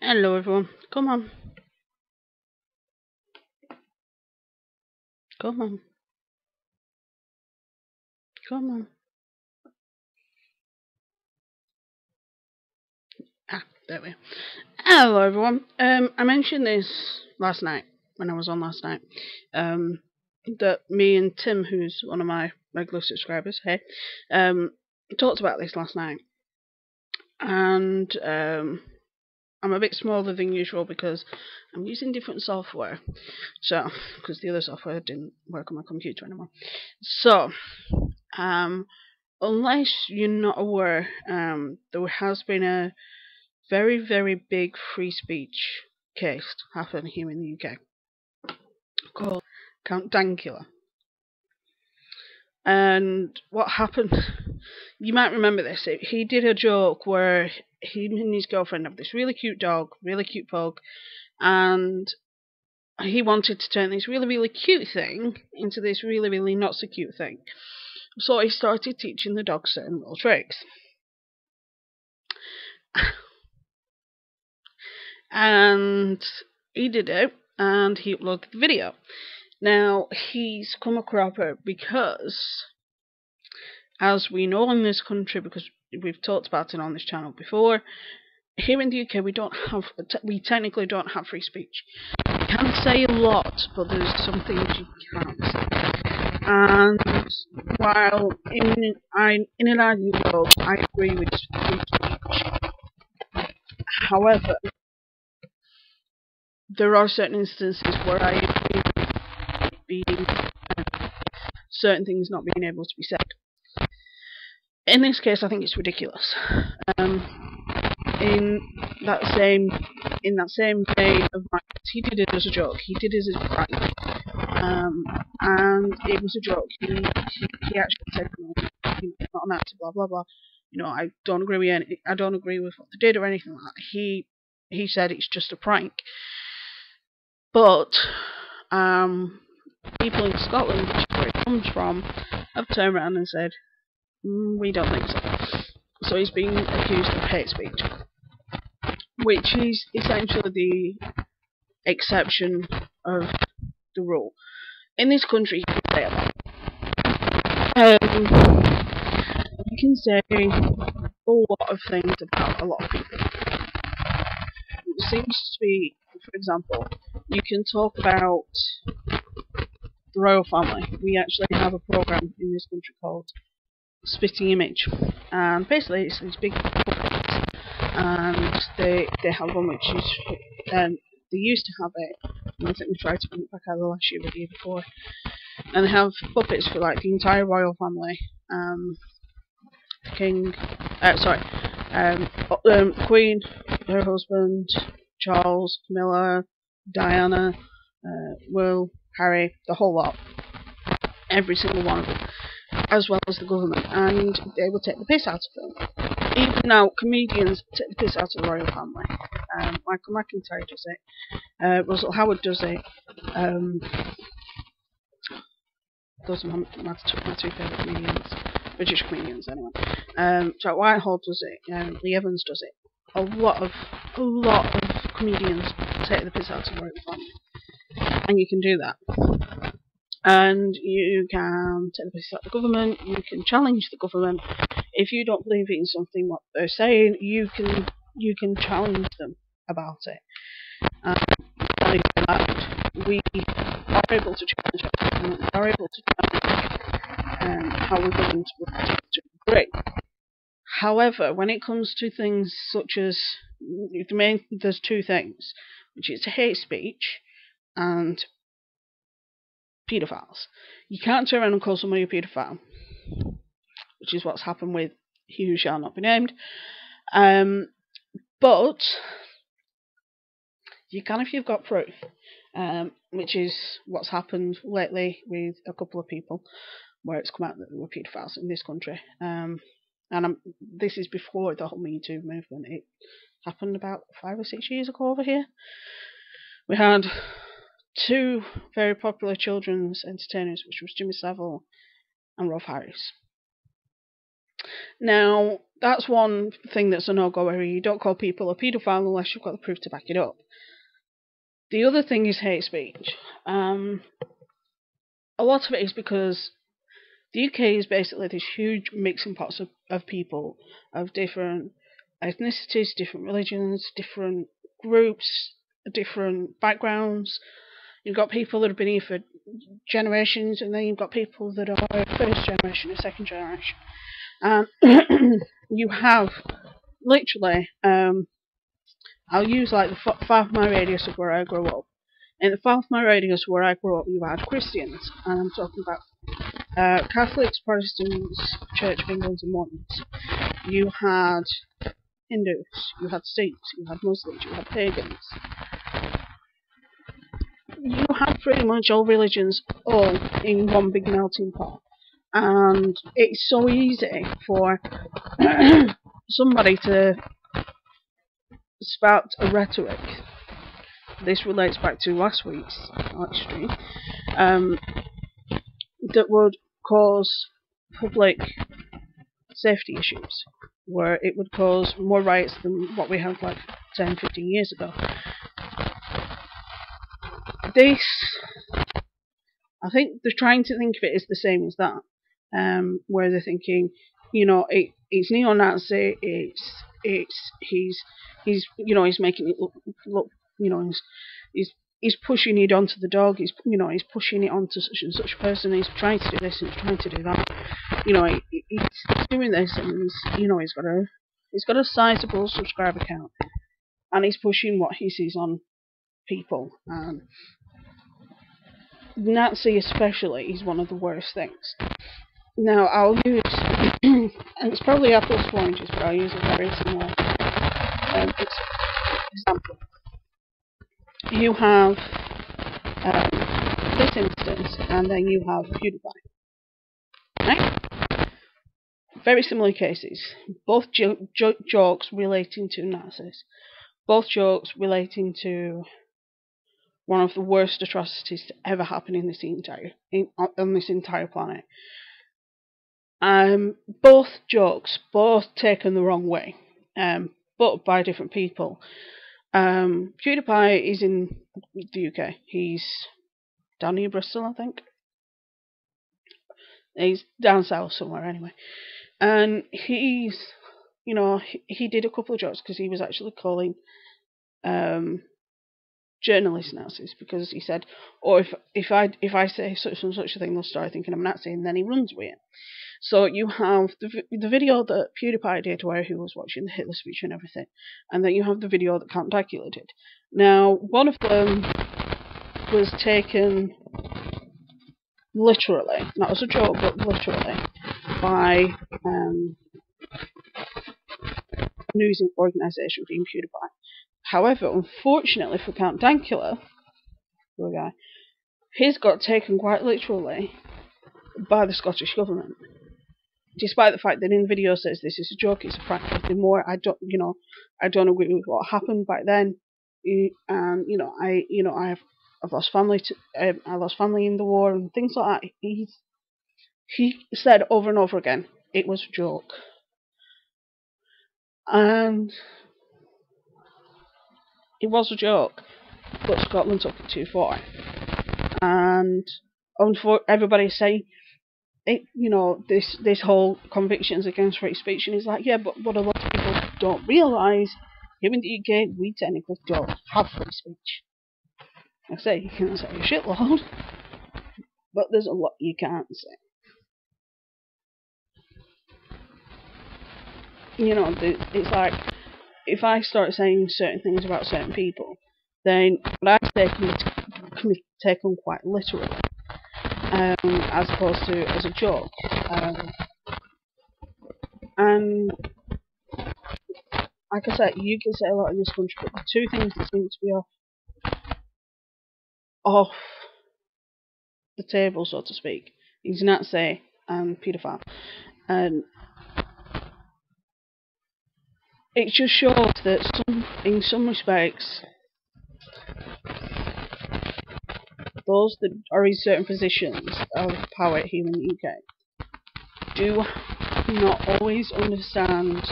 Hello everyone. Come on. Come on. Come on. There we are. Hello everyone. I mentioned this last night when I was on last night. That me and Tim, who's one of my regular subscribers, hey, talked about this last night. And I'm a bit smaller than usual because I'm using different software. So, because the other software didn't work on my computer anymore. So, unless you're not aware, there has been a very, very big free speech case happen here in the UK called Count Dankula. And what happened, you might remember this, he did a joke where he and his girlfriend have this really cute dog, really cute pug, and he wanted to turn this really, really cute thing into this really, really not so cute thing. So he started teaching the dog certain little tricks. And he did it, and he uploaded the video. Now, he's come a cropper because, as we know in this country, because we've talked about it on this channel before, here in the UK we technically don't have free speech. You can say a lot, but there's some things you can't say. And while in an ideal world, I agree with free speech. However, there are certain instances where I agree with being certain things not being able to be said. In this case, I think it's ridiculous. In that same vein of mine, he did it as a joke. He did it as a prank, and it was a joke. He actually said, it's not an act, blah blah blah. I don't agree with I don't agree with what they did or anything like that. He said it's just a prank. But people in Scotland, which is where it comes from, have turned around and said, we don't think so. So he's being accused of hate speech, which is essentially the exception of the rule. In this country, you can say a lot. You can say a lot of things about a lot of people. It seems to be, for example, you can talk about the royal family. We actually have a program in this country called Spitting Image, and basically it's these big puppets, and they have one which is they used to have it, and I think we tried to bring it back out last year or the year before, and they have puppets for like the entire royal family, Queen, her husband, Charles, Camilla, Diana, Will, Harry, the whole lot, every single one of them, as well as the government, and they will take the piss out of them. Even now, comedians take the piss out of the royal family. Michael McIntyre does it. Russell Howard does it. Those are my two favourite comedians, British comedians anyway. Jack Whitehall does it. Lee Evans does it. A lot of comedians take the piss out of the royal family, and you can do that. And you can take the piss out of the government. You can challenge the government. If you don't believe in something what they're saying, you can challenge them about it. And we are able to challenge our government. We are able to challenge how we're going to protect it. Great. However, when it comes to things such as there's two things, which is hate speech and paedophiles. You can't turn around and call somebody a paedophile, which is what's happened with he who shall not be named. But you can if you've got proof, which is what's happened lately with a couple of people, where it's come out that they were paedophiles in this country. This is before the whole Me Too movement. It happened about 5 or 6 years ago over here. We had two very popular children's entertainers, which was Jimmy Savile and Rolf Harris. Now, That's one thing that's a no-go area. You don't call people a paedophile unless you've got the proof to back it up. The other thing is hate speech. A lot of it is because the UK is basically this huge mixing pot of people of different ethnicities, different religions, different groups, different backgrounds. You've got people that have been here for generations, and then you've got people that are first generation or second generation. You have literally, I'll use like the 5 mile radius of where I grew up. In the 5 mile radius where I grew up, you had Christians, and I'm talking about Catholics, Protestants, Church of England, and Mormons. You had Hindus, you had Sikhs, you had Muslims, you had pagans. You had pretty much all religions all in one big melting pot. And it's so easy for somebody to spout a rhetoric. This relates back to last week's stream. That would cause public safety issues, where it would cause more riots than what we had like 10, 15 years ago. This, I think they're trying to think of it as the same as that, where they're thinking, you know, it's neo-Nazi, he's making it look, you know, he's pushing it onto the dog, he's pushing it onto such and such person, he's trying to do this and he's trying to do that, you know, he's doing this, and he's got a sizable subscriber count, and he's pushing what he sees on people, and Nazi especially is one of the worst things. Now I'll use, and it's probably apples to oranges, but I'll use a very similar example. You have this instance, and then you have PewDiePie. Right? Very similar cases. Both jokes relating to Nazis. Both jokes relating to one of the worst atrocities to ever happen in this on this entire planet. Both jokes, both taken the wrong way, but by different people. PewDiePie is in the UK. He's down near Bristol, I think. He's down south somewhere anyway. And he's, you know, he did a couple of jokes because he was actually calling journalists Nazis, because he said, "Oh, if I say such and such a thing, they'll start thinking I'm Nazi," and then he runs with it. So you have the video that PewDiePie did where he was watching the Hitler speech and everything, and then you have the video that Count Dankula did. Now, one of them was taken literally, not as a joke, but literally, by a news organisation being PewDiePie. However, unfortunately for Count Dankula, poor guy, his got taken quite literally by the Scottish government. Despite the fact that in the video says this is a joke, it's a prank. Nothing more. I don't agree with what happened back then. And I've lost family. I lost family in the war and things like that. He said over and over again it was a joke, and it was a joke, but Scotland took it too far, and everybody's saying it. You know, this whole convictions against free speech, and it's like, yeah, but what a lot of people don't realise, here in the UK, we technically don't have free speech. I say you can say a shitload, but there's a lot you can't say. You know, it's like, if I start saying certain things about certain people, then what I say can be taken quite literally, as opposed to as a joke. And like I said, you can say a lot in this country, but the two things that seem to be off the table, so to speak, is Nazi and paedophile. And it just shows that in some respects, those that are in certain positions of power here in the UK do not always understand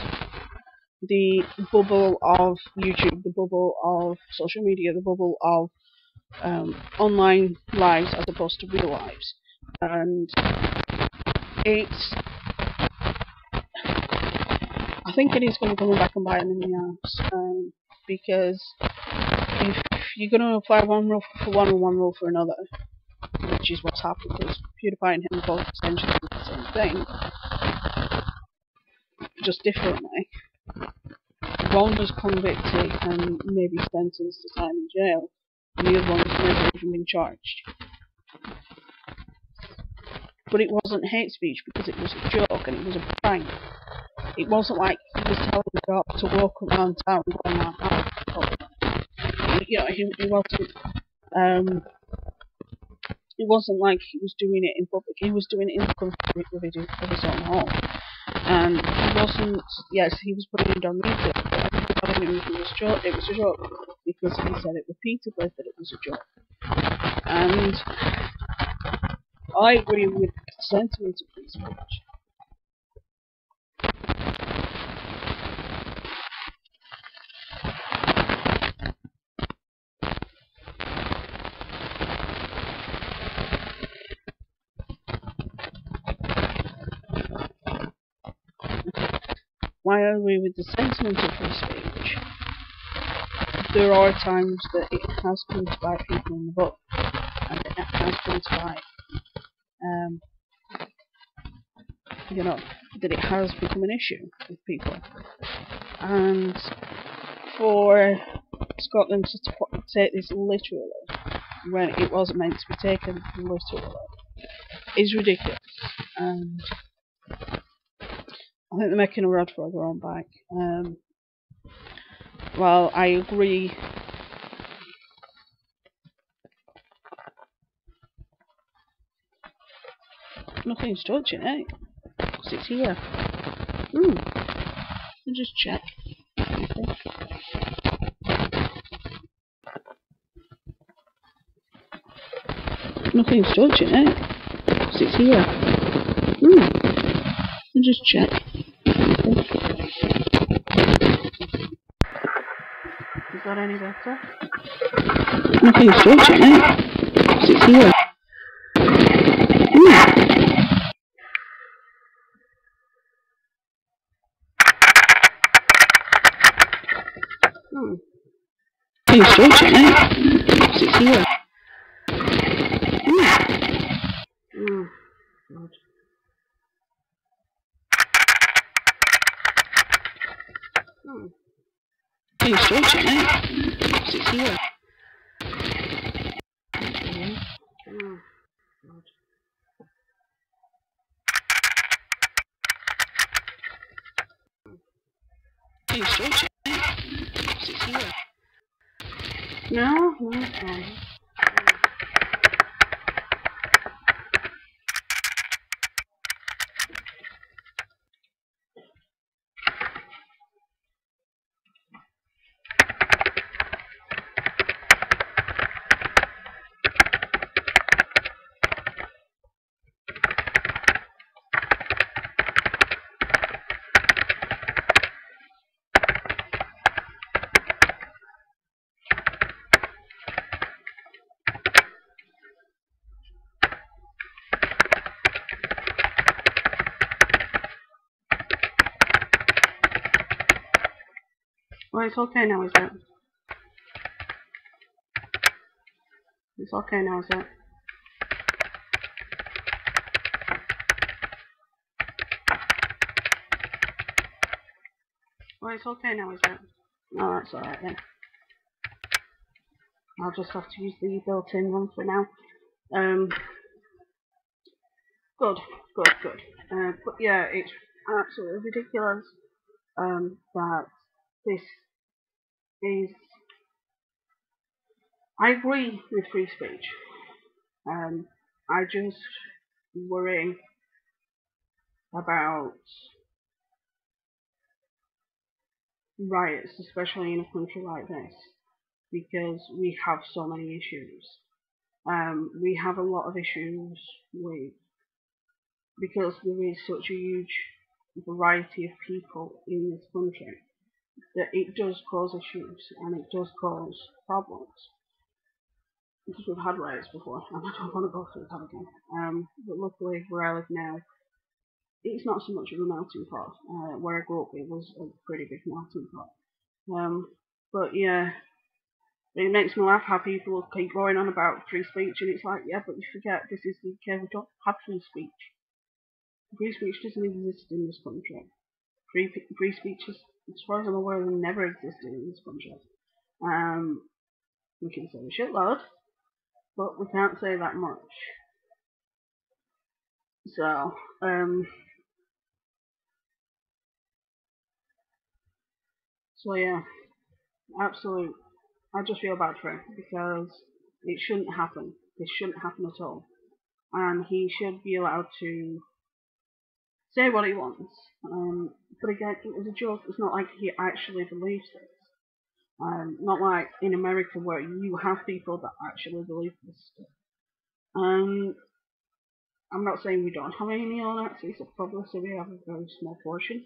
the bubble of YouTube, the bubble of social media, the bubble of online lives as opposed to real lives. And it's, I think it is going to come back and bite them in the arse, because if you're going to apply one rule for one and one rule for another, which is what's happened, because PewDiePie and him both essentially did the same thing, just differently. One was convicted and maybe sentenced to time in jail, and the other one has never even been charged. But it wasn't hate speech because it was a joke and it was a prank. It wasn't like he was telling the dog to walk around town going like that. You know, he wasn't. It wasn't like he was doing it in public. He was doing it in the comfort of his own home. And he wasn't. Yes, he was putting it on YouTube, but everybody knew it was a joke. It was a joke because he said it repeatedly that it was a joke. And I agree with the sentiment of free speech. Why I agree with the sentiment of free speech, there are times that it has come to bite people in the butt, and it has come to bite, you know, that it has become an issue with people. And for Scotland to take this literally, when it wasn't meant to be taken literally, is ridiculous. And I think they're making a rod for their own back. Well, I agree. Nothing's touching it, because it's here. I'll just check. Okay. Nothing's touching it, because it's here. I'll just check. Okay. Is that any better? Nothing's touching it, because it's here. Nothing's touching it, because it's here. God. Nothing's touching it, because it's here. God. Nothing's touching it, because it's here. No, it's fine. Well, it's okay now, is it? It's okay now, is it? Well, it's okay now, is it? Oh, that's alright then. I'll just have to use the built-in one for now. Good. But yeah, it's absolutely ridiculous that this is... I agree with free speech. I just worry about riots, especially in a country like this, because we have so many issues. We have a lot of issues with, because there is such a huge variety of people in this country, that it does cause issues and it does cause problems. Because we've had riots before, and I don't want to go through that again. But luckily, where I live now, it's not so much of a melting pot. Where I grew up, it was a pretty big melting pot. But yeah, it makes me laugh how people keep going on about free speech, and it's like, yeah, but you forget this is the UK. We don't have free speech. Free speech doesn't exist in this country. Free speech, as far as I'm aware, never existed in this country. We can say a shitload, but we can't say that much. So, yeah, absolute. I just feel bad for him because it shouldn't happen. This shouldn't happen at all, and he should be allowed to say what he wants. But again, it was a joke. It's not like he actually believes this. Not like in America where you have people that actually believe this stuff. I'm not saying we don't have any neo-Nazis, probably so we have a very small portion.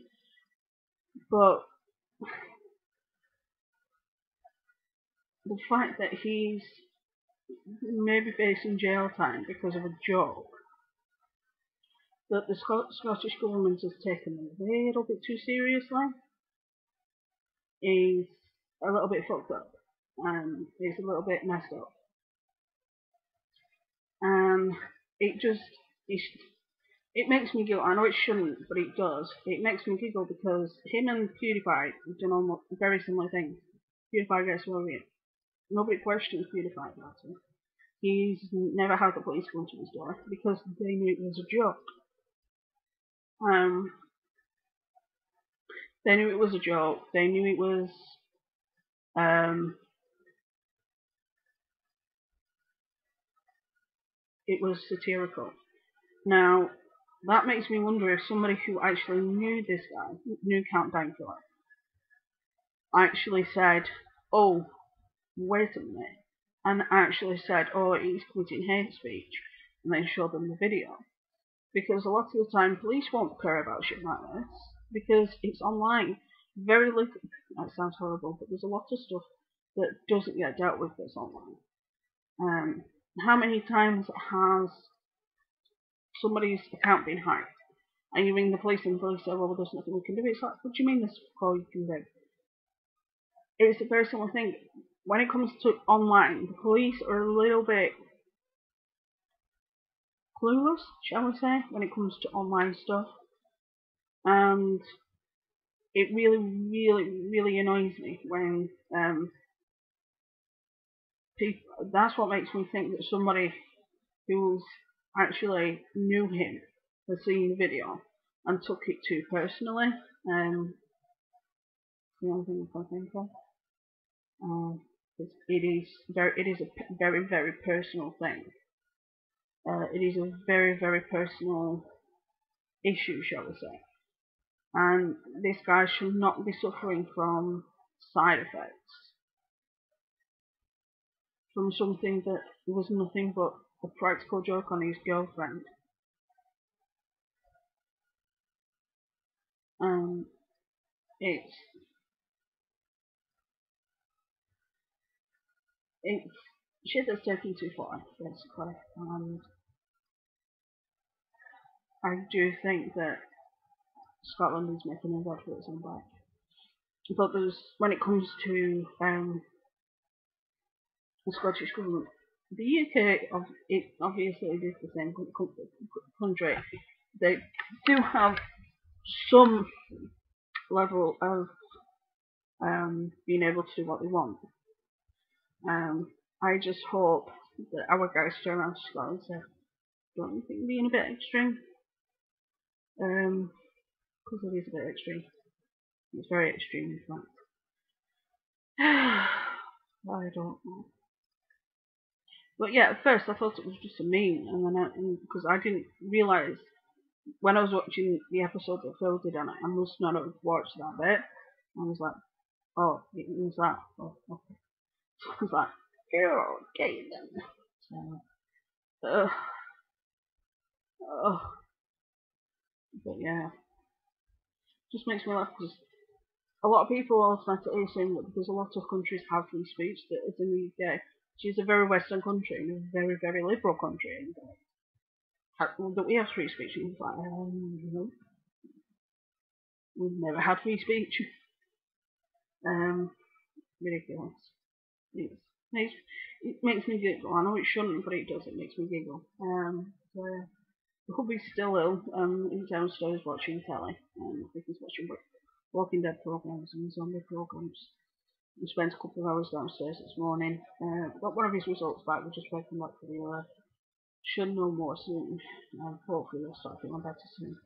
But the fact that he's maybe facing jail time because of a joke that the Scottish government has taken a little bit too seriously is a little bit fucked up. It's a little bit messed up. And it makes me giggle. I know it shouldn't, but it does. It makes me giggle because him and PewDiePie have done almost very similar things. PewDiePie gets away with it. Nobody questions PewDiePie about it. He's never had the police come to his door because they knew it was a joke. They knew it was a joke. They knew it was satirical. Now, that makes me wonder if somebody who actually knew this guy, knew Count Dankula, actually said, oh, wait a minute, and actually said, oh, he's committing hate speech, and then showed them the video. Because a lot of the time, police won't care about shit like this, because it's online. Very little, that sounds horrible, but there's a lot of stuff that doesn't get dealt with that's online. How many times has somebody's account been hacked, and you ring the police and the police say, well, there's nothing we can do? It's like, what do you mean there's all you can do? It's a very similar thing. When it comes to online, the police are a little bit clueless, shall we say, when it comes to online stuff. And it really, really, really annoys me when people. That's what makes me think that somebody who's actually knew him has seen the video and took it too personally. The only thing I can think of. It is a very, very personal thing. It is a very, very personal issue, shall we say. And this guy should not be suffering from side effects from something that was nothing but a practical joke on his girlfriend. It's shit that's taken too far, basically. And I do think that Scotland is making a bad for its own back. But when it comes to the Scottish government, the UK, it obviously is the same country. They do have some level of being able to do what they want. I just hope that our guys turn around to Scotland and say, don't you think being a bit extreme? Because it is a bit extreme. It's very extreme, in fact. I don't know. But yeah, at first I thought it was just a meme, and then because I didn't realise when I was watching the episode that Phil did on it, I must not have watched that bit. I was like, oh, it was that. Oh, okay. So I was like, okay then. So, but yeah. Just makes me laugh because a lot of people automatically assume that because a lot of countries have free speech, that it's in the UK, which is a very Western country and a very, very liberal country, and that we have free speech. And it's like, no, we've never had free speech. Ridiculous. It's, makes, it makes me giggle. I know it shouldn't, but it does. It makes me giggle. So I could be still ill. He's downstairs watching telly. I think he's watching Walking Dead programs and zombie programs. We spent a couple of hours downstairs this morning. Got one of his results back. We're just waiting back for the other. Should know more soon. Hopefully we'll start feeling better soon.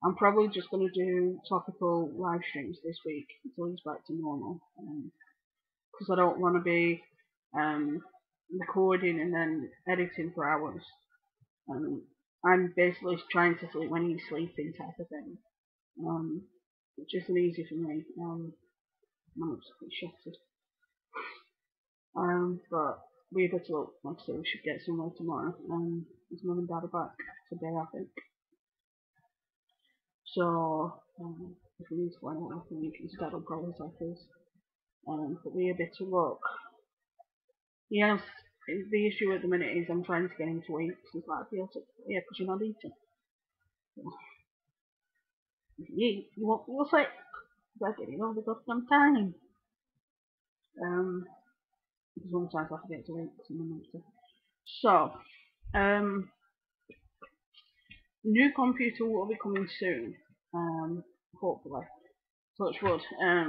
I'm probably just going to do topical live streams this week until he's back to normal. Because I don't want to be recording and then editing for hours. I'm basically trying to sleep when he's sleeping type of thing. Which isn't easy for me. I'm absolutely shattered. But we better look, like I said, we should get somewhere tomorrow. His mum and dad are back today, I think. So, if we need to go anywhere, I think his dad will probably take us. But we a bit to look. Yes, the issue at the minute is I'm trying to get him to eat. He's like, yeah, because you're not eating. If you eat, you won't feel sick. Because I get it all the goddamn time. Because sometimes I forget to eat because I'm a monster. So, new computer will be coming soon. Hopefully. Touch wood.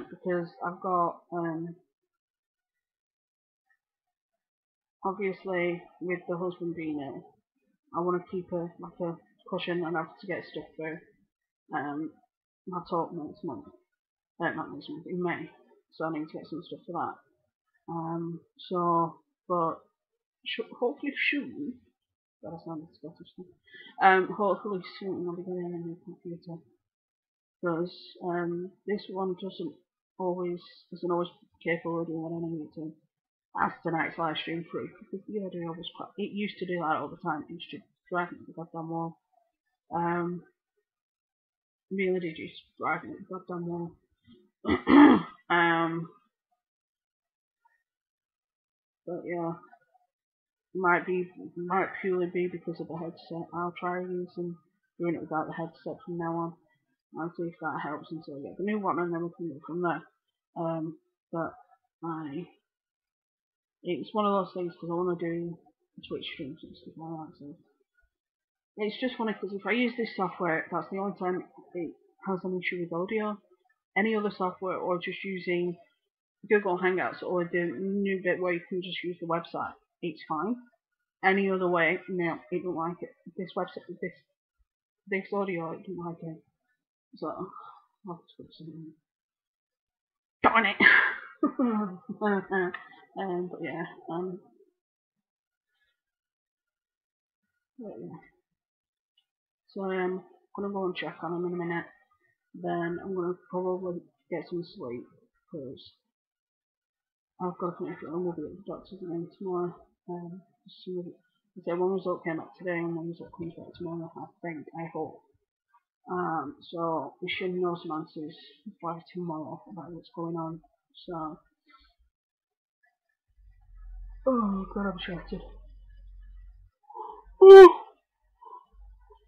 Because I've got, obviously, with the husband being ill, I want to keep a cushion and have to get stuff through. My talk next month. Not next month, in May. So I need to get some stuff for that. But hopefully soon, gotta sound Scottish now. Hopefully soon I'll be getting a new computer. Because this one isn't always capable of doing what I need it to. After tonight's live stream free. Because the audio was quite, it used to do that all the time. It used to drive me the goddamn wall. Really did just drive me the goddamn wall. But yeah, might purely be because of the headset. I'll try using doing it without the headset from now on. I'll see if that helps until I get the new one, and then we can go from there. But it's one of those things because I want to do Twitch streams and stuff like that. So it's just funny because if I use this software, that's the only time it has an issue with audio. Any other software, or just using Google Hangouts or the new bit where you can just use the website, it's fine. Any other way, no, it don't like it. This website, this audio, it don't like it. So I'll have to put something. Darn it! But yeah, so I'm gonna go and check on him in a minute. Then I'm gonna probably get some sleep because I've got a funny feeling we'll be at the doctor's again tomorrow. One result came back today and one result comes back tomorrow, I hope. So we should know some answers by tomorrow about what's going on. So, oh god, I'm shattered.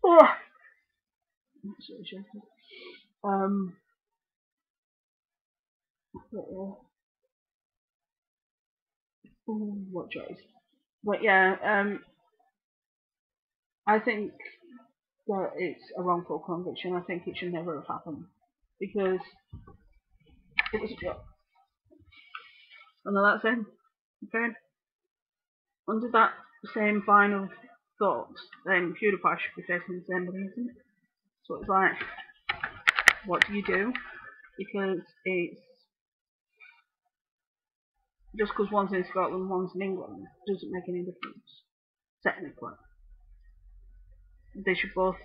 I'm absolutely shattered. But yeah. What choice? But yeah, I think that it's a wrongful conviction. I think it should never have happened because it was a joke. And that's it. Okay. Under that same line of thought, then PewDiePie should be facing the same reason. So it's like, what do you do? Because it's just because one's in Scotland, one's in England, doesn't make any difference. Technically, they should both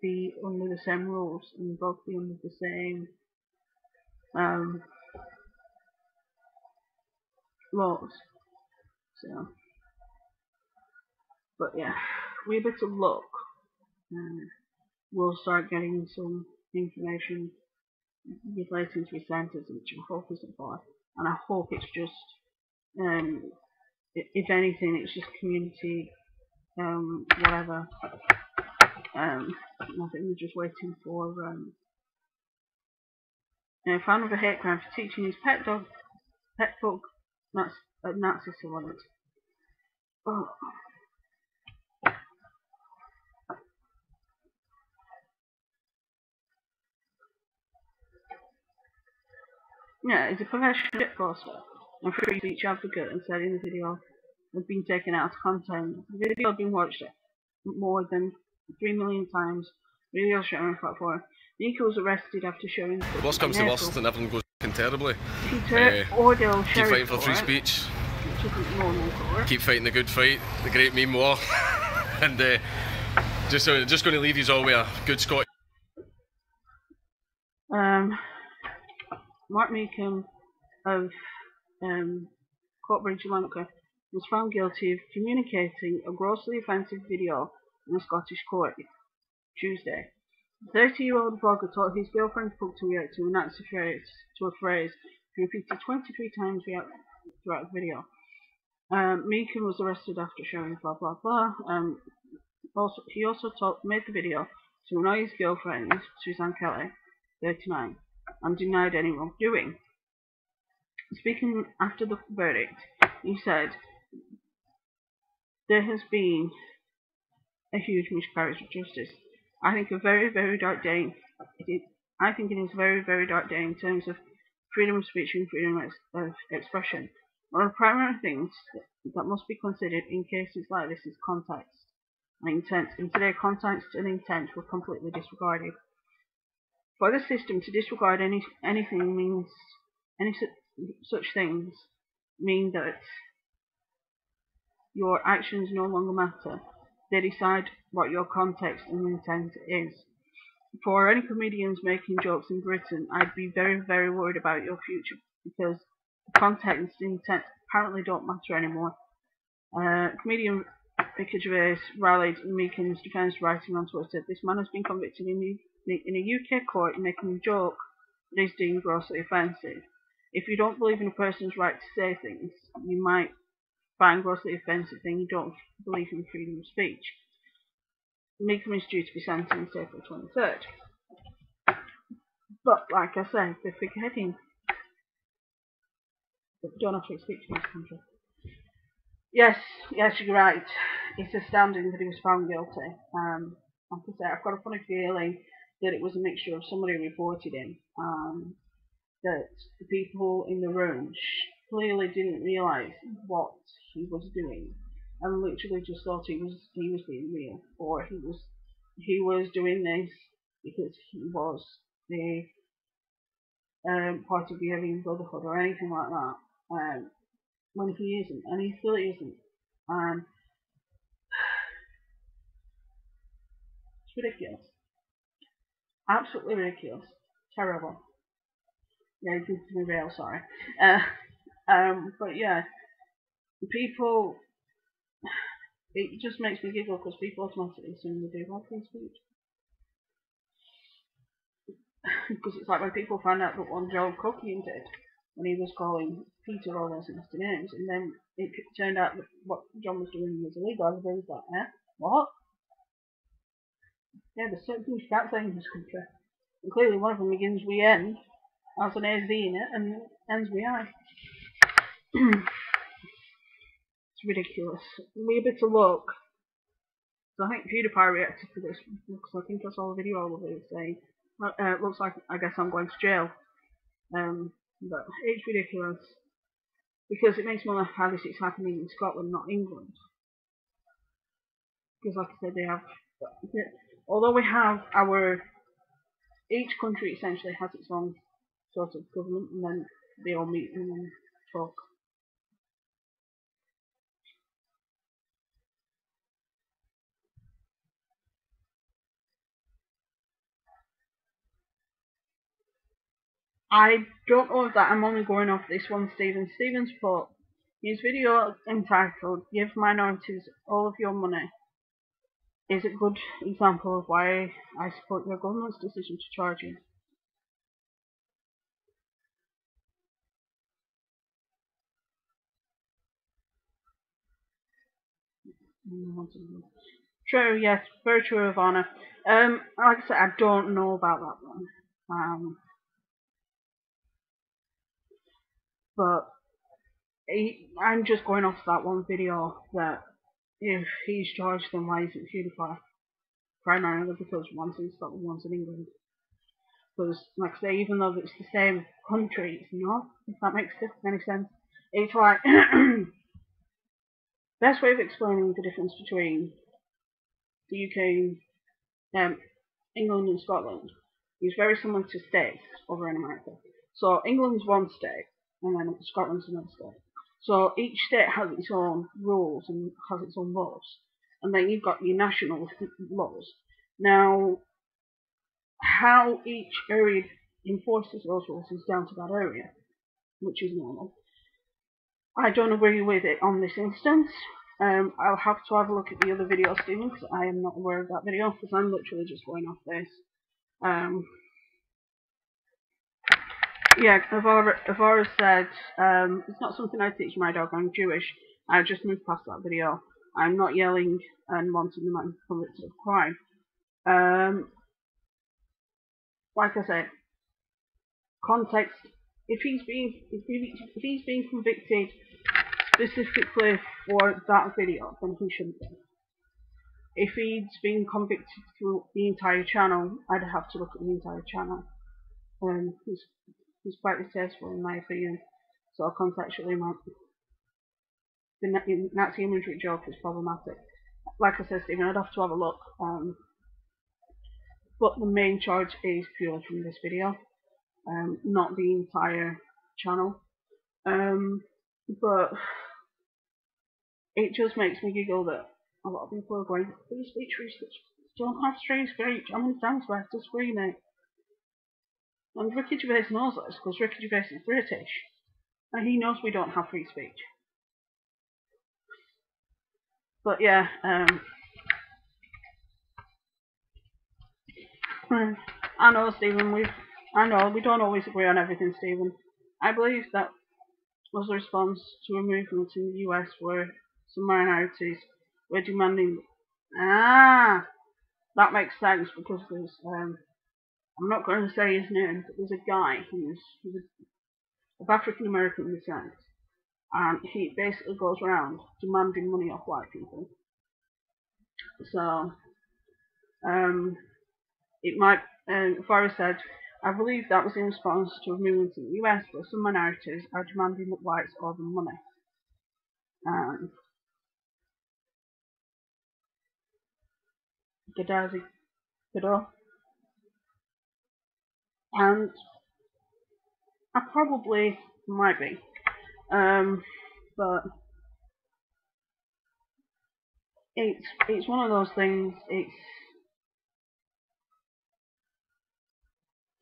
be under the same rules and both be under the same laws. So, but yeah, we better look. We'll start getting some information relating to his sentence, which I hope isn't for. And I hope it's just, if anything, it's just community, whatever. I think we're just waiting for found with a hate crime for teaching his pet dog Nazi salute. Oh. Yeah, he's a professional shitposter and free speech advocate, and said in the video had been taken out of content. The video had been watched more than 3 million times. Video sharing platform. Nico was arrested after showing. Worst comes to worst and everything goes terribly. Peter Ordell keep fighting for free speech. Keep fighting the good fight, the great meme war, and just going to leave you all with a good Scottish. Mark Meekum of Coatbridge, Lanka, was found guilty of communicating a grossly offensive video in a Scottish court Tuesday. The 30-year-old vlogger taught his girlfriend to react to a phrase he repeated 23 times throughout the video. Meekum was arrested after showing blah blah blah. He also made the video to annoy his girlfriend, Suzanne Kelly, 39, and denied any wrongdoing. Speaking after the verdict, he said, "There has been a huge miscarriage of justice. I think a very, very dark day. I think it is a very, very dark day in terms of freedom of speech and freedom of expression. One of the primary things that must be considered in cases like this is context and intent. And today, context and intent were completely disregarded. For the system to disregard anything means such things mean that your actions no longer matter. They decide what your context and intent is. For any comedians making jokes in Britain, I'd be very, very worried about your future, because context and intent apparently don't matter anymore." Comedian Ricky Gervais rallied Meekum's defence, writing on Twitter, "This man has been convicted in a UK court in making a joke that is deemed grossly offensive. If you don't believe in a person's right to say things, you might find grossly offensive thing you don't believe in freedom of speech." Meekum is due to be sentenced April 23rd. But, like I said, they're forgetting that we don't have free speech in this country. Yes, you're right. It's astounding that he was found guilty. Like I said, I've got a funny feeling that it was a mixture of somebody reported him, that the people in the room clearly didn't realise what he was doing, and literally just thought he was being real, or he was doing this because he was the part of the Aryan Brotherhood or anything like that, when he isn't, and he still isn't. It's ridiculous, absolutely ridiculous, terrible. Yeah, it gives me real sorry. But yeah, people. It just makes me giggle because people automatically assume they do have free speech. Because it's like when people found out that one Joe Cooking did, when he was calling Peter all those nasty names, and then it turned out that what John was doing was illegal, everybody was like, what? Yeah, there's certain things you can't say in this country. And clearly one of them begins with N, has an AZ in it, and ends with I. It's ridiculous. We a bit of luck. So I think PewDiePie reacted to this because I think I saw a video of it saying, looks like I guess I'm going to jail. But it's ridiculous because it makes me laugh how this is happening in Scotland, not England. Because like I said, they have, although we have each country essentially has its own sort of government, and then they all meet and then talk. I don't know if that I'm only going off this one, Stephen. Stephen's put his video entitled "Give Minorities All of Your Money" is a good example of why I support your government's decision to charge you. True, yes, very true, Ivana. Like I said, I don't know about that one. But I'm just going off that one video that if he's charged, then why is it PewDiePie? Primarily because one's in Scotland, one's in England. Because, like I say, even though it's the same country, it's not, if that makes any sense. It's like, best way of explaining the difference between the UK, England and Scotland is very similar to states over in America. So England's one state, and then Scotland's another state. So each state has its own rules and has its own laws. And then you've got your national laws. Now, how each area enforces those rules is down to that area, which is normal. I don't agree with it on this instance. I'll have to have a look at the other video, Stephen, because I am not aware of that video, because I'm literally just going off this. Yeah, Avara said, it's not something I teach my dog, I'm Jewish. I just moved past that video. I'm not yelling and wanting the man convicted of crime. Like I said, context. If he's being convicted specifically for that video, then he shouldn't be. If he's been convicted through the entire channel, I'd have to look at the entire channel. He's quite distasteful in my opinion. So contextually, the Nazi imagery joke is problematic. Like I said, Stephen, I'd have to have a look. But the main charge is purely from this video, not the entire channel. But it just makes me giggle that a lot of people are going, free speech, don't have free speech. I'm in France where to scream it. And Ricky Gervais knows this, because Ricky Gervais is British. And he knows we don't have free speech. But yeah, I know, Stephen, I know, we don't always agree on everything, Stephen. I believe that was a response to a movement in the US where some minorities were demanding. That makes sense, because there's, I'm not going to say his name, but there's a guy who's of African American descent, and he basically goes around demanding money off white people. So, it might, Forrest said, I believe that was in response to a movement in the US where some minorities are demanding that whites owe them money. Gadazi Gado. And I probably might be. But it's one of those things,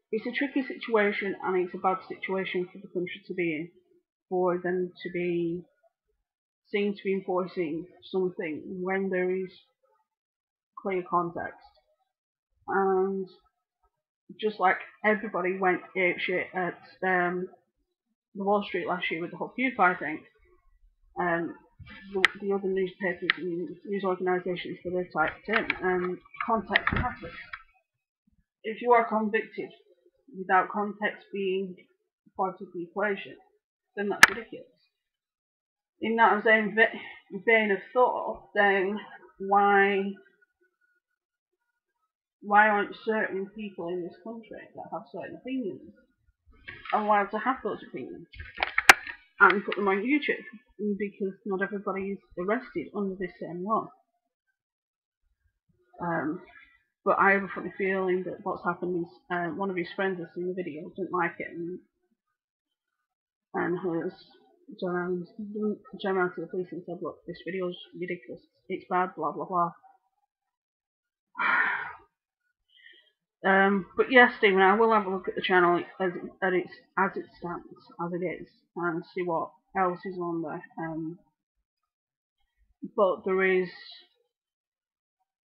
it's a tricky situation, and it's a bad situation for the country to be in, for them to be seen to be enforcing something when there is clear context. And just like everybody went apeshit at the Wall Street last year with the whole PewDiePie thing, the other newspapers and news organisations that are typed in, context matters. If you are convicted without context being part of the equation, then that's ridiculous. In that same vein of thought, then why aren't certain people in this country that have certain opinions allowed to have those opinions and put them on YouTube? Because not everybody is arrested under this same law. But I have a funny feeling that what's happened is one of his friends has seen the video, didn't like it, and has turned around to the police and said, look, this video is ridiculous, it's bad, blah blah blah. But yes, Stephen, I will have a look at the channel as it stands, as it is, and see what else is on there. But there is,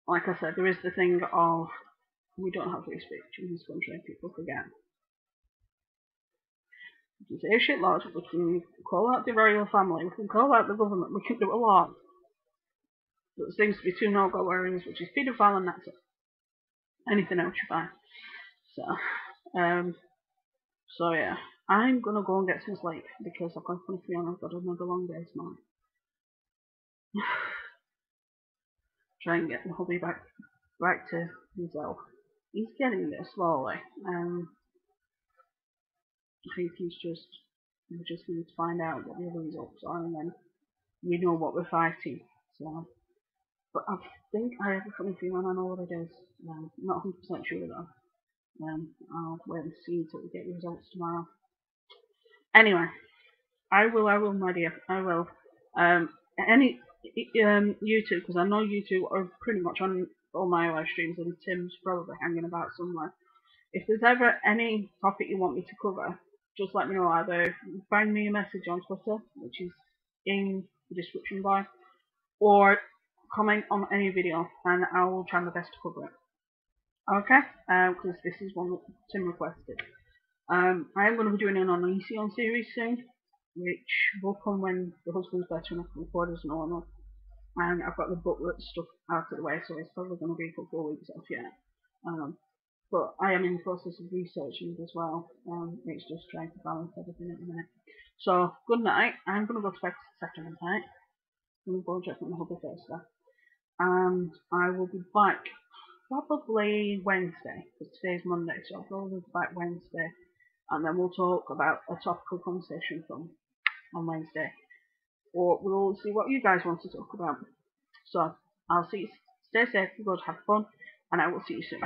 like I said, there is the thing of we don't have free speech in this country. People forget. We can say shit lots. We can call out the royal family. We can call out the government. We can do a lot. There seems to be 2 no-go areas, which is paedophile and that's it. Anything else you're fine. So yeah, I'm gonna go and get some sleep because I've got a funny feeling I've got another long day tomorrow. Try and get the hubby back to himself. He's getting there slowly. I think we just need to find out what the other results are, and then we know what we're fighting. So, but I think I have a funny feeling I know what it is. Not 100% sure though. I'll wait and see until we get the results tomorrow. Anyway, I will, my dear. I will. You two, because I know you two are pretty much on all my live streams, and Tim's probably hanging about somewhere. If there's ever any topic you want me to cover, just let me know. Either find me a message on Twitter, which is in the description bar, or comment on any video, and I will try my best to cover it. Okay? Because this is one that Tim requested. I am going to be doing an Elysion series soon, which will come when the husband's better enough to record as normal. And I've got the booklet stuff out of the way, so it's probably going to be a couple of weeks off yet. But I am in the process of researching it as well. It's just trying to balance everything at the minute. So, good night. I'm going to go to bed second night. I'm going to go and check on the hubby first there. And I will be back probably Wednesday, because today's Monday, so I'll probably be back Wednesday. And then we'll talk about a topical conversation from on Wednesday. Or we'll see what you guys want to talk about. So, I'll see you. Stay safe, good, have fun, and I will see you soon.